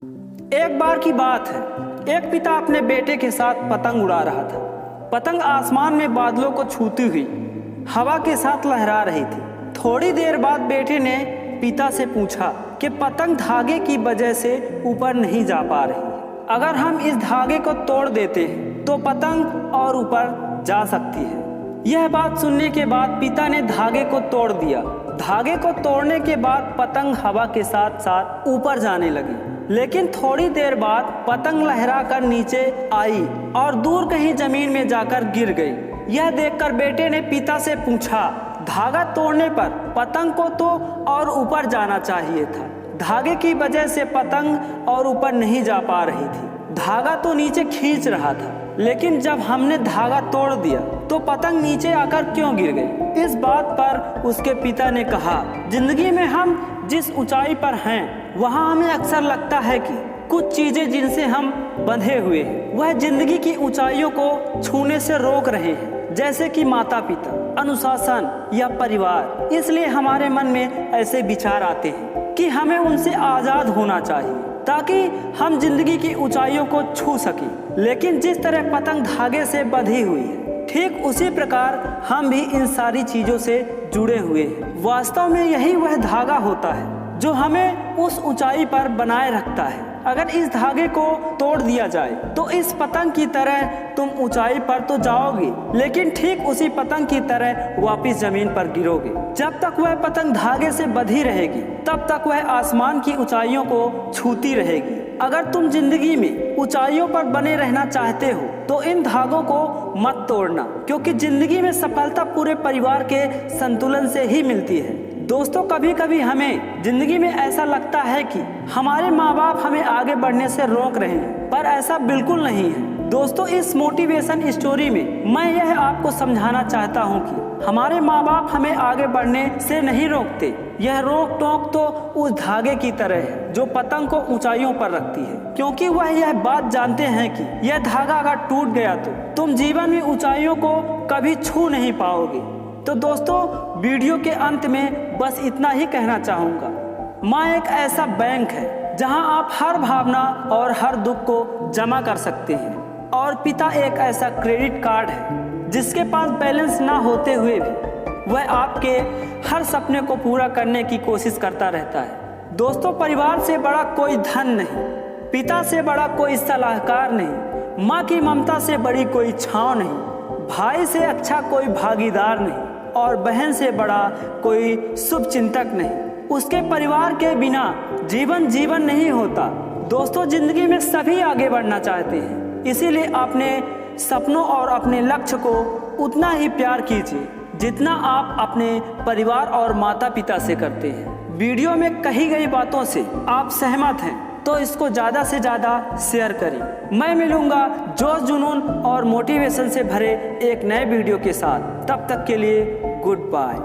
एक बार की बात है, एक पिता अपने बेटे के साथ पतंग उड़ा रहा था। पतंग आसमान में बादलों को छूती हुई हवा के साथ लहरा रही थी। थोड़ी देर बाद बेटे ने पिता से पूछा कि पतंग धागे की वजह से ऊपर नहीं जा पा रही। अगर हम इस धागे को तोड़ देते हैं तो पतंग और ऊपर जा सकती है। यह बात सुनने के बाद पिता ने धागे को तोड़ दिया। धागे को तोड़ने के बाद पतंग हवा के साथ साथ ऊपर जाने लगी, लेकिन थोड़ी देर बाद पतंग लहराकर नीचे आई और दूर कहीं जमीन में जाकर गिर गई। यह देखकर बेटे ने पिता से पूछा, धागा तोड़ने पर पतंग को तो और ऊपर जाना चाहिए था। धागे की वजह से पतंग और ऊपर नहीं जा पा रही थी। धागा तो नीचे खींच रहा था, लेकिन जब हमने धागा तोड़ दिया तो पतंग नीचे आकर क्यों गिर गई। इस बात पर उसके पिता ने कहा, जिंदगी में हम जिस ऊंचाई पर हैं वहाँ हमें अक्सर लगता है कि कुछ चीजें जिनसे हम बंधे हुए हैं वह जिंदगी की ऊंचाइयों को छूने से रोक रहे हैं, जैसे कि माता पिता, अनुशासन या परिवार। इसलिए हमारे मन में ऐसे विचार आते हैं कि हमें उनसे आजाद होना चाहिए ताकि हम जिंदगी की ऊंचाइयों को छू सकें। लेकिन जिस तरह पतंग धागे से बंधी हुई है, ठीक उसी प्रकार हम भी इन सारी चीजों से जुड़े हुए हैं। वास्तव में यही वह धागा होता है जो हमें उस ऊंचाई पर बनाए रखता है। अगर इस धागे को तोड़ दिया जाए तो इस पतंग की तरह तुम ऊंचाई पर तो जाओगे, लेकिन ठीक उसी पतंग की तरह वापस जमीन पर गिरोगे। जब तक वह पतंग धागे से बंधी रहेगी तब तक वह आसमान की ऊंचाइयों को छूती रहेगी। अगर तुम जिंदगी में ऊंचाइयों पर बने रहना चाहते हो तो इन धागों को मत तोड़ना, क्योंकि जिंदगी में सफलता पूरे परिवार के संतुलन से ही मिलती है। दोस्तों, कभी कभी हमें जिंदगी में ऐसा लगता है कि हमारे माँ बाप हमें आगे बढ़ने से रोक रहे हैं, पर ऐसा बिल्कुल नहीं है। दोस्तों, इस मोटिवेशन स्टोरी में मैं यह आपको समझाना चाहता हूँ कि हमारे माँ बाप हमें आगे बढ़ने से नहीं रोकते। यह रोक टोक तो उस धागे की तरह है जो पतंग को ऊंचाइयों पर रखती है, क्योंकि वह यह बात जानते हैं कि यह धागा अगर टूट गया तो तुम जीवन में ऊंचाइयों को कभी छू नहीं पाओगे। तो दोस्तों, वीडियो के अंत में बस इतना ही कहना चाहूँगा, माँ एक ऐसा बैंक है जहाँ आप हर भावना और हर दुख को जमा कर सकते हैं, और पिता एक ऐसा क्रेडिट कार्ड है जिसके पास बैलेंस ना होते हुए भी वह आपके हर सपने को पूरा करने की कोशिश करता रहता है। दोस्तों, परिवार से बड़ा कोई धन नहीं, पिता से बड़ा कोई सलाहकार नहीं, माँ की ममता से बड़ी कोई छाँव नहीं, भाई से अच्छा कोई भागीदार नहीं, और बहन से बड़ा कोई शुभ चिंतक नहीं। उसके परिवार के बिना जीवन नहीं होता। दोस्तों, जिंदगी में सभी आगे बढ़ना चाहते हैं, इसीलिए अपने सपनों और अपने लक्ष्य को उतना ही प्यार कीजिए जितना आप अपने परिवार और माता पिता से करते हैं। वीडियो में कही गई बातों से आप सहमत हैं तो इसको ज़्यादा से ज़्यादा शेयर करें। मैं मिलूंगा जोश, जुनून और मोटिवेशन से भरे एक नए वीडियो के साथ। तब तक के लिए गुड बाय।